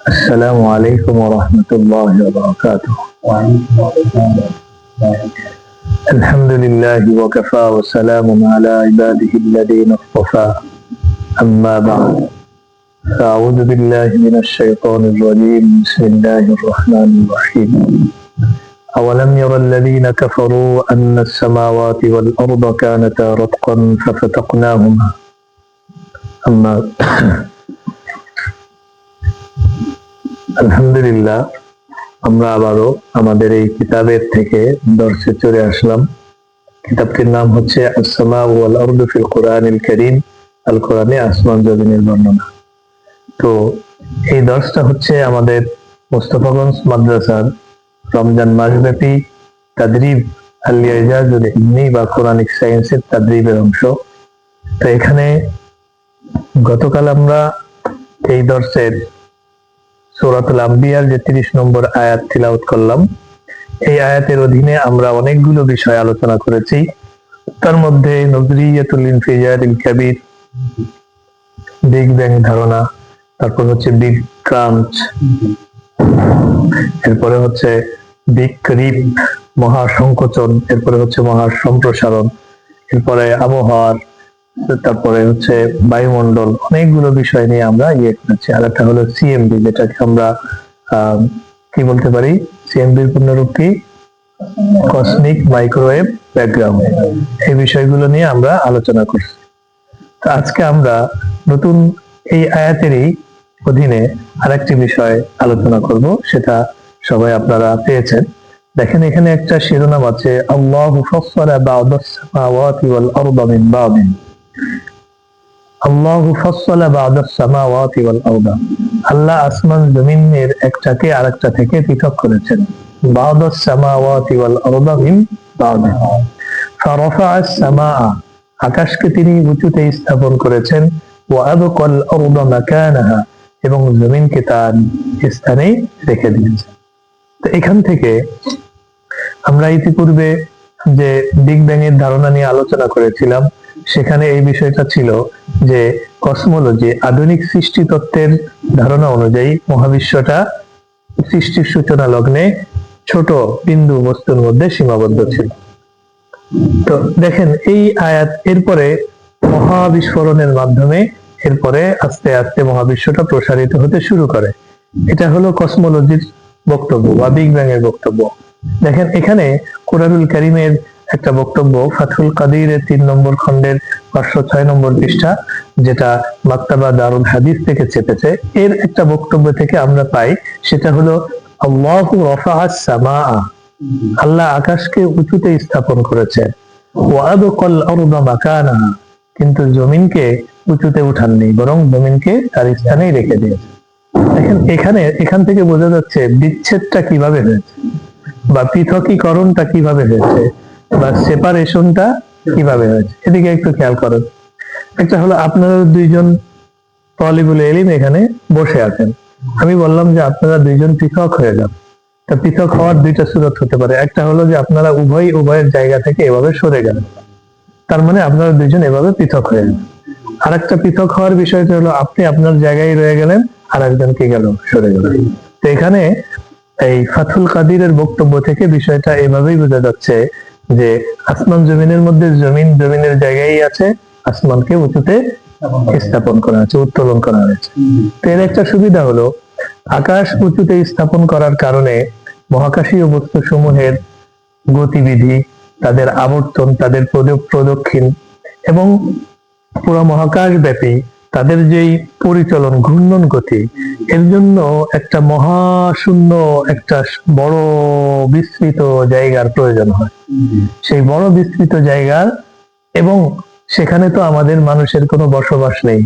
السلام عليكم ورحمة الله وبركاته. الحمد لله وكفى وسلام على عباده الذين اصطفى أما بعد فأعوذ بالله من الشيطان الرجيم بسم الله الرحمن الرحيم أولم ير الذين كفروا أن السماوات والأرض كانتا رتقا ففتقناهما أما আলহামদুলিল্লাহ, আমরা আবারও আমাদের এই কিতাবের থেকে দর্শে চলে আসলাম। কিতাবটির নাম হচ্ছে আস-সামা ওয়াল আরদু ফিল কুরআনিল কারীম, আল কোরআনে আসমান জমিনের বর্ণনা। তো এই দর্শটা হচ্ছে আমাদের মোস্তফাগঞ্জ মাদ্রাসার রমজান মাসব্যাপী তাদরিব আল-ইজাজুল ইলমি বা কোরআনিক সায়েন্সের তাদরিবের অংশ। তো এখানে গতকাল আমরা এই দর্শের সূরাতুল আম্বিয়ার যে 30 নম্বর আয়াত তিলাওয়াত করলাম। এই আয়াতের অধীনে আমরা অনেকগুলো বিষয় আলোচনা করেছি। তার মধ্যে নজরিয়াতুল ইনফিজারিল কাবীর, বিগ ব্যাং ধারণা, তারপর হচ্ছে বিগ ক্রাঞ্চ, এরপরে হচ্ছে বিগ ক্রিপ মহাসংকোচন, এরপরে হচ্ছে মহাসম্প্রসারণ, এরপরে আবহাওয়ার, তারপরে হচ্ছে বায়ুমণ্ডল, অনেকগুলো বিষয় নিয়ে আমরা করেছি। আর একটা হলো সিএমবি, যেটাকে আমরা কি বলতে পারি, সিএমবির পূর্ণরূপ কি, কসমিক মাইক্রোওয়েভ ব্যাকগ্রাউন্ড। এই বিষয়গুলো নিয়ে আমরা আলোচনা করছি। তো আজকে আমরা নতুন এই আয়াতেরই অধীনে আরেকটি বিষয় আলোচনা করব, সেটা সবাই আপনারা পেয়েছেন। দেখেন, এখানে একটা শিরোনাম আছে, আল্লাহু ফাসসালা বা'দাস সামাওয়াতি ওয়াল আরদা মিন বা'দিন। আল্লাহু ফাসসালা বা'দাস সামাওয়াতি ওয়াল আরদা, আল্লাহ আসমান জমিনের একটাকে আরেকটা থেকে পৃথক করেছেন। বা'দাস সামাওয়াতি ওয়াল আরদা মিন বা'দিন, ফারাফা'আস সামাআ, আকাশকে তিনি উঁচুতে স্থাপন করেছেন। ওয়া আবকাল আরদা মাকানাহা, এবং জমিনকে তার স্থানে রেখে দিয়েছেন। তো এখান থেকে আমরা ইতিপূর্বে যে বিগ ব্যাং এর ধারণা নিয়ে আলোচনা করেছিলাম, সেখানে এই বিষয়টা ছিল যে কসমোলজি, আধুনিক সৃষ্টি তত্ত্বের ধারণা অনুযায়ী মহাবিশ্বটা সৃষ্টির সূচনা লগ্নে ছোট বিন্দু বস্তুর মধ্যে সীমাবদ্ধ ছিল। তো দেখেন, এই আয়াত এরপরে মহাবিস্ফোরণের মাধ্যমে এরপরে আস্তে আস্তে মহাবিশ্বটা প্রসারিত হতে শুরু করে। এটা হলো কসমোলজির বক্তব্য বা বিগ ব্যাং এর বক্তব্য। দেখেন, এখানে কোরআনুল কারীমের একটা বক্তব্য, ফাথুল কাদিরের 3 নম্বর খণ্ডের 506 নম্বর পৃষ্ঠা, যেটা মাকতাবা দারুল হাদিস থেকে চেপেছে, এর একটা বক্তব্য থেকে আমরা পাই, সেটা হলো আল্লাহু রাফা'আস সামাআ, আল্লাহ আকাশকে উঁচুতে স্থাপন করেছে। ওয়া আবকাল আরদা মাকানাহা, কিন্তু জমিনকে উঁচুতে উঠাননি, বরং জমিনকে তার স্থানেই রেখে দিয়েছে। দেখেন, এখান থেকে বোঝা যাচ্ছে বিচ্ছেদটা কিভাবে হয়েছে, বা পৃথকীকরণটা কিভাবে হয়েছে, বা সেপারেশনটা কিভাবে হয়েছে। এদিকে একটু খেয়াল করেন। একটা হলো, আপনারা দুইজন তালিবুল ইলম এখানে বসে আছেন, আমি বললাম যে আপনারা দুইজন পৃথক হয়ে যান। তা পৃথক হওয়ার দুইটা সুরত হতে পারে। একটা হলো যে আপনারা উভয়ের জায়গা থেকে এভাবে সরে গেলেন, তার মানে আপনারা দুইজন এভাবে পৃথক হয়ে গেলেন। আর একটা পৃথক হওয়ার বিষয়টা হলো, আপনি আপনার জায়গায় রয়ে গেলেন, আর একজন কি গেল, সরে গেল। তো এখানে এই ফাথুল কাদিরের বক্তব্য থেকে বিষয়টা এভাবেই বোঝা যাচ্ছে যে আসমান জমিনের মধ্যে জমিনের জায়গায় আছে, আসমানকে উঁচুতে স্থাপন করা হয়েছে, উত্তোলন করা হয়েছে। তো এর একটা সুবিধা হলো, আকাশ উঁচুতে স্থাপন করার কারণে মহাকাশীয় বস্তু সমূহের গতিবিধি, তাদের আবর্তন, তাদের প্রদক্ষিণ এবং পুরো মহাকাশ ব্যাপী তাদের যেই পরিচলন, ঘূর্ণন গতি, এর জন্য একটা মহাশূন্য, একটা বড় বিস্তৃত জায়গার প্রয়োজন হয়। সেই বড় বিস্তৃত জায়গার, এবং সেখানে তো আমাদের মানুষের কোনো বসবাস নেই,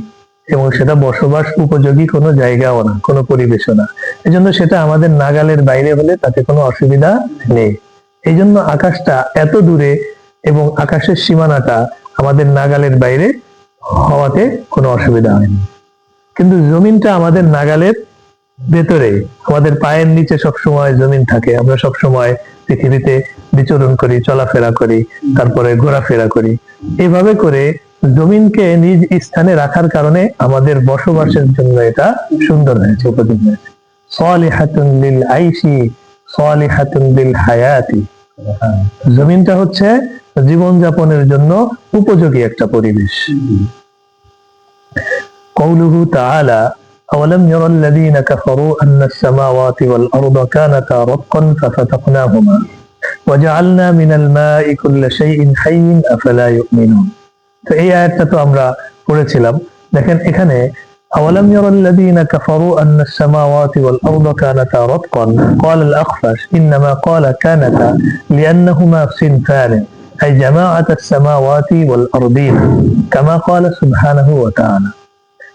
এবং সেটা বসবাস উপযোগী কোনো জায়গাও না, কোনো পরিবেশও না। এই জন্য সেটা আমাদের নাগালের বাইরে হলে তাতে কোনো অসুবিধা নেই। এই জন্য আকাশটা এত দূরে এবং আকাশের সীমানাটা আমাদের নাগালের বাইরে হওয়াতে কোনো অসুবিধা হয়নি। কিন্তু জমিনটা আমাদের নাগালের ভেতরে, আমাদের পায়ের নিচে সবসময় জমিন থাকে। আমরা সবসময় পৃথিবীতে বিচরণ করি, চলাফেরা করি, তারপরে ঘোরাফেরা করি। এভাবে করে জমিনকে নিজ স্থানে রাখার কারণে আমাদের বসবাসের জন্য এটা সুন্দর হয়েছে, উপযোগী হয়েছে। সালিহাতুন লিল আইশি সালিহাতুন লিল হায়াতি। জমিনটা হচ্ছে জীবন যাপনের জন্য উপযোগী একটা পরিবেশ। قوله تعالى أولم ير الذين كفروا أن السماوات والأرض كانتا رتقا ففتقناهما وجعلنا من الماء كل شيء حي أفلا يؤمنون। তো এই আয়াতটা তো আমরা পড়েছিলাম। দেখেন এখানে أولم ير الذين كفروا أن السماوات والأرض كانتا رتقا قال الأخفش إنما قال كانتا لأنهما صنفان أي جماعة السماوات والأرضين كما قال سبحانه وتعالى।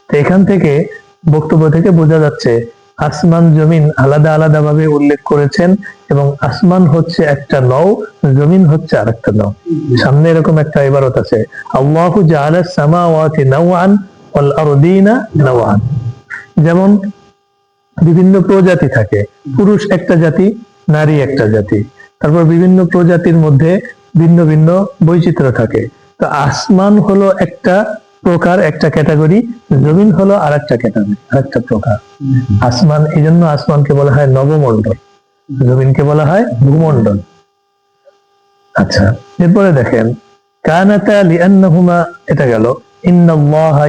তো এখান থেকে বক্তব্য থেকে বোঝা যাচ্ছে আসমান জমিন আলাদা আলাদা ভাবে উল্লেখ করেছেন এবং আসমান হচ্ছে একটা নও, জমিন হচ্ছে আরেকটা নও। সামনে এরকম একটা ইবারত আছে আল্লাহু জাআলা সামাওয়াতি নাওআন ওয়াল আরদিনা নাওআন। যেমন বিভিন্ন প্রজাতি থাকে, পুরুষ একটা জাতি, নারী একটা জাতি, তারপর বিভিন্ন প্রজাতির মধ্যে ভিন্ন ভিন্ন বৈচিত্র্য থাকে। তো আসমান হলো একটা প্রকার, একটা ক্যাটাগরি, জমিন হলো আরেকটা ক্যাটাগরি, আরেকটা প্রকার। আসমান, এই জন্য আসমানকে বলা হয় নবমণ্ডল, জমিনকে বলা হয় ভূমণ্ডল। আচ্ছা, এরপরে দেখেন কানাতা লিআন্নাহুমা, এটা গেল ইন্নাল্লাহা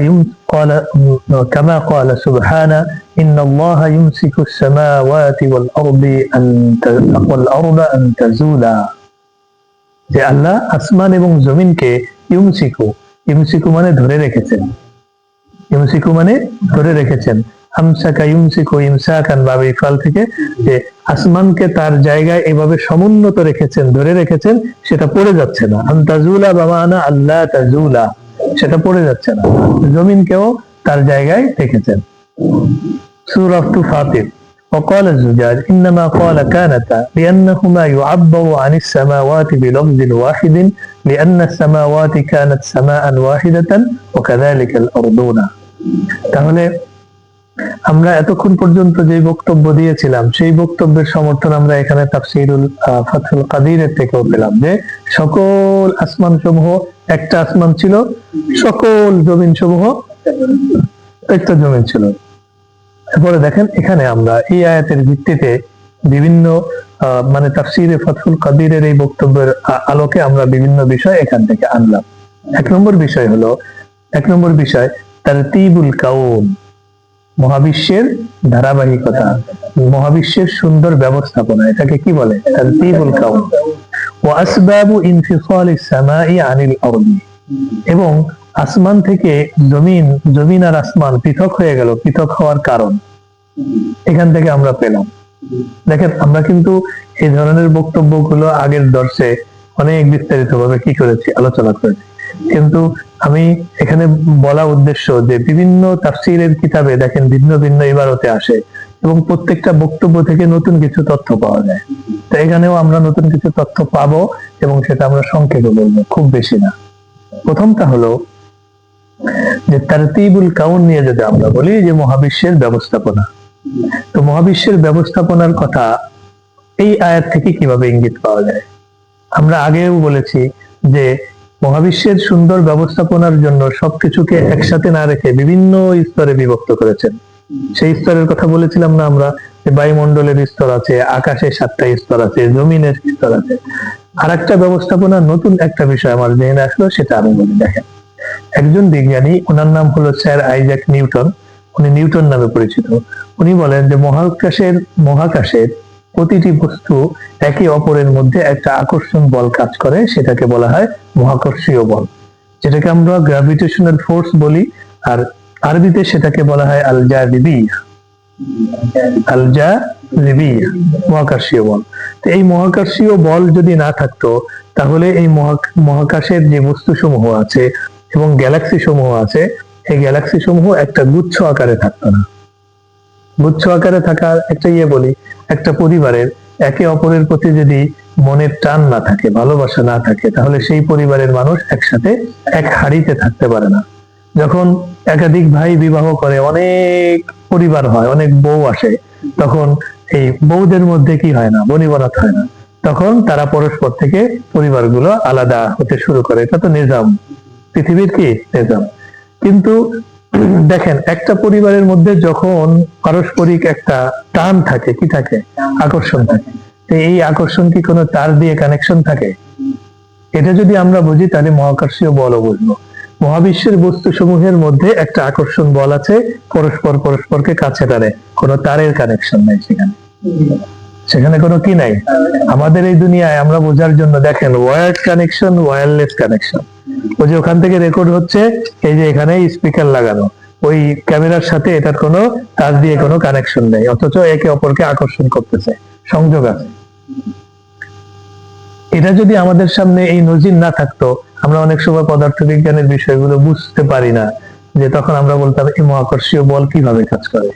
কামা ক্বালা সুবহানা ইন্নাল্লাহা ইউমসিকুস সামাওয়াতি ওয়াল আরদা আন তাজুলা। যে আল্লাহ আসমান এবং জমিনকে ইউমসিকু মানে ধরে রেখেছেন, ইউমসিকু মানে ধরে রেখেছেন। আমসাকা ইউমসিকু ইমসাকান বাবে ইফাল থেকে, যে আসমানকে তার জায়গায় এভাবে সমুন্নত রেখেছেন, ধরে রেখেছেন, সেটা পড়ে যাচ্ছে না। আনতাজুলা বামানা আল্লাহ তাজুলা, সেটা পড়ে যাচ্ছে না। জমিনকেও তার জায়গায় রেখেছেন। সূরা ফাতির وقال الزجاج إنما قال كانتا لأنهما يعبر عن السماوات بلفظ واحد لأن السماوات كانت سماء واحدة وكذلك الأرضون। তাহলে আমরা এতক্ষণ পর্যন্ত যে বক্তব্য দিয়েছিলাম সেই বক্তব্যের সমর্থন আমরা এখানে তাফসীরুল ফাথুল কাদিরের থেকেও পেলাম, যে সকল আসমান সমূহ একটা আসমান ছিল, সকল জমিন সমূহ একটা জমিন ছিল। এরপরে দেখেন এখানে আমরা এই আয়াতের ভিত্তিতে বিভিন্ন মানে তাফসীরে ফাথুল কাদিরের এই বক্তব্যের আলোকে আমরা বিভিন্ন বিষয় এখান থেকে আনলাম। এক নম্বর বিষয় তারতিবুল কাউন, মহাবিশ্বের ধারাবাহিকতা, মহাবিশ্বের সুন্দর ব্যবস্থাপনা, এটাকে কি বলে? তারতিবুল কাউন। ওয়া আসবাবু ইনফিসালিস সামাই আনিল আরদি, এবং আসমান থেকে জমিন আর আসমান পৃথক হয়ে গেল, পৃথক হওয়ার কারণ এখান থেকে আমরা পেলাম। দেখেন আমরা কিন্তু এই ধরনের বক্তব্যগুলো আগের দর্শে অনেক বিস্তারিত ভাবে কি করেছি, আলোচনা করেছি। কিন্তু আমি এখানে বলা উদ্দেশ্য যে বিভিন্ন তাফসীরের কিতাবে দেখেন ভিন্ন ভিন্ন ইবারতে আসে এবং প্রত্যেকটা বক্তব্য থেকে নতুন কিছু তথ্য পাওয়া যায়। তো এখানেও আমরা নতুন কিছু তথ্য পাবো এবং সেটা আমরা সংক্ষেপে বলবো, খুব বেশি না। প্রথমটা হলো যে তারতিবুল কাউন নিয়ে যদি আমরা বলি, যে মহাবিশ্বের ব্যবস্থাপনা, তো মহাবিশ্বের ব্যবস্থাপনার কথা এই আয়াত থেকে কিভাবে ইঙ্গিত পাওয়া যায়? আমরা আগেও বলেছি যে মহাবিশ্বের সুন্দর ব্যবস্থাপনার জন্য সবকিছুকে একসাথে না রেখে বিভিন্ন স্তরে বিভক্ত করেছেন। সেই স্তরের কথা বলেছিলাম না আমরা, যে বায়ুমণ্ডলের স্তর আছে, আকাশে 7টা স্তর আছে, জমিনের স্তর আছে। আর একটা ব্যবস্থাপনা, নতুন একটা বিষয় আমার জেনে আসলো, সেটা আমি বলি। দেখেন একজন বিজ্ঞানী, ওনার নাম হলো স্যার আইজাক নিউটন, উনি নিউটন নামে পরিচিত। উনি বলেন যে মহাকাশের প্রতিটি বস্তু একে অপরের মধ্যে একটা আকর্ষণ বল কাজ করে, সেটাকে বলা হয় মহাকর্ষীয় বল, যেটাকে আমরা গ্র্যাভিটেশনাল ফোর্স বলি, আর আরবিতে সেটাকে বলা হয় আল জাযিবিয়া, মহাকর্ষীয় বল। তো এই মহাকর্ষীয় বল যদি না থাকতো, তাহলে এই মহাকাশের যে বস্তু সমূহ আছে এবং গ্যালাক্সি সমূহ আছে, এই গ্যালাক্সি সমূহ একটা গুচ্ছ আকারে থাকতো না। গুচ্ছ আকারে থাকার একটা বলি, একটা পরিবারের একে অপরের প্রতি যদি মনের টান না থাকে, ভালোবাসা না থাকে, তাহলে সেই পরিবারের মানুষ একসাথে এক হাড়িতে থাকতে পারে না। যখন একাধিক ভাই বিবাহ করে, অনেক পরিবার হয়, অনেক বউ আসে, তখন এই বউদের মধ্যে কি হয় না, বনিবনাত হয় না, তখন তারা পরস্পর থেকে পরিবারগুলো আলাদা হতে শুরু করে। এটা তো নিজাম, পৃথিবীর কি নিজাম। কিন্তু দেখেন, একটা পরিবারের মধ্যে যখন পারস্পরিক একটা টান থাকে, কি থাকে, আকর্ষণ থাকে, তো এই আকর্ষণ কি কোনো তার দিয়ে কানেকশন থাকে? এটা যদি আমরা বুঝি তাহলে মহাকর্ষীয় বলও বুঝবো। মহাবিশ্বের বস্তু সমূহের মধ্যে একটা আকর্ষণ বল আছে, পরস্পর পরস্পরকে কাছে টানে, কোনো তারের কানেকশন নাই সেখানে। সেখানে কোনো কি নাই। আমাদের এই দুনিয়ায় আমরা বোঝার জন্য দেখেন, ওয়্যার্ড কানেকশন, ওয়্যারলেস কানেকশন। ওই যে ওখান থেকে রেকর্ড হচ্ছে, এই যে এখানে স্পিকার লাগানো, ওই ক্যামেরার সাথে এটার কোনো তার দিয়ে কোনো কানেকশন নেই, অথচ একে অপরকে আকর্ষণ করতেছে, সংযোগ আছে। এটা যদি আমাদের সামনে এই নজির না থাকতো, আমরা অনেক সময় পদার্থবিজ্ঞানের বিষয়গুলো বুঝতে পারি না, যে তখন আমরা বলতাম এই মহাকর্ষীয় বল কিভাবে কাজ করে।